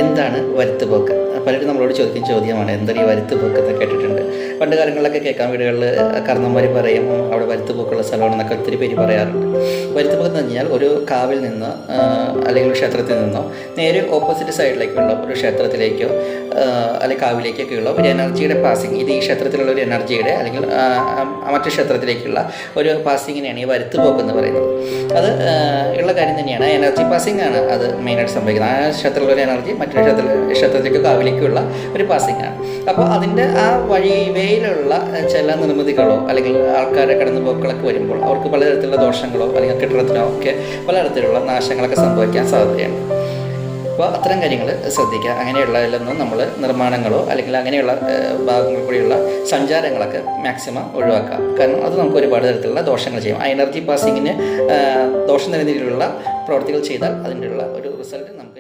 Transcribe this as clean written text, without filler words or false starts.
എന്താണ് വരുത്തുപോക്ക്? പലരും നമ്മളോട് ചോദിക്കുന്ന ചോദ്യമാണ്, എന്താണ് ഈ വരുത്തുപോക്ക് എന്ന് കേട്ടിട്ടുണ്ട്. പണ്ട് കാലങ്ങളിലൊക്കെ കേൾക്കാൻ വീടുകളിൽ കർണന്മാർ പറയും അവിടെ വരുത്തുപോക്കുള്ള സ്ഥലമാണെന്നൊക്കെ ഒത്തിരി പേര് പറയാറുണ്ട്. വരുത്തുപോക്ക് എന്ന് പറഞ്ഞാൽ ഒരു കാവിൽ നിന്ന് അല്ലെങ്കിൽ ഒരു ക്ഷേത്രത്തിൽ നിന്നോ നേരെ ഓപ്പോസിറ്റ് സൈഡിലേക്കുള്ള ഒരു ക്ഷേത്രത്തിലേക്കോ അല്ലെങ്കിൽ കാവിലേക്കൊക്കെയുള്ള ഒരു എനർജിയുടെ പാസിങ്, ഇത് ഈ ക്ഷേത്രത്തിലുള്ള ഒരു എനർജിയുടെ അല്ലെങ്കിൽ മറ്റു ക്ഷേത്രത്തിലേക്കുള്ള ഒരു പാസിങ്ങിനെയാണ് ഈ വരുത്തുപോക്ക് എന്ന് പറയുന്നത്. അത് ഉള്ള കാര്യം തന്നെയാണ്. എനർജി പാസിംഗ് ആണ് അത് മെയിനായിട്ട് സംഭവിക്കുന്നത്. ആ ക്ഷേത്രത്തിലുള്ള ഒരു എനർജി മറ്റൊരു ക്ഷേത്രത്തിലേക്കോ കാവിലേക്കുള്ള ഒരു പാസിംഗ് ആണ്. അപ്പോൾ അതിൻ്റെ ആ വഴിവേയിലുള്ള ചില നിർമ്മിതികളോ അല്ലെങ്കിൽ ആൾക്കാരെ കടന്നുപോക്കുകളൊക്കെ വരുമ്പോൾ അവർക്ക് പലതരത്തിലുള്ള ദോഷങ്ങളോ അല്ലെങ്കിൽ കെട്ടിടത്തിനോ ഒക്കെ പലതരത്തിലുള്ള നാശങ്ങളൊക്കെ സംഭവിക്കാൻ സാധ്യതയുണ്ട്. അപ്പോൾ അത്തരം കാര്യങ്ങൾ ശ്രദ്ധിക്കുക. അങ്ങനെയുള്ളതിലൊന്നും നമ്മൾ നിർമ്മാണങ്ങളോ അല്ലെങ്കിൽ അങ്ങനെയുള്ള ഭാഗങ്ങളിൽ കൂടിയുള്ള സഞ്ചാരങ്ങളൊക്കെ മാക്സിമം ഒഴിവാക്കുക. കാരണം അത് നമുക്ക് ഒരുപാട് തരത്തിലുള്ള ദോഷങ്ങൾ ചെയ്യും. ആ എനർജി പാസിങ്ങിന് ദോഷം തരുന്ന രീതിയിലുള്ള പ്രവൃത്തികൾ ചെയ്താൽ അതിൻ്റെയുള്ള ഒരു റിസൾട്ട് നമുക്ക്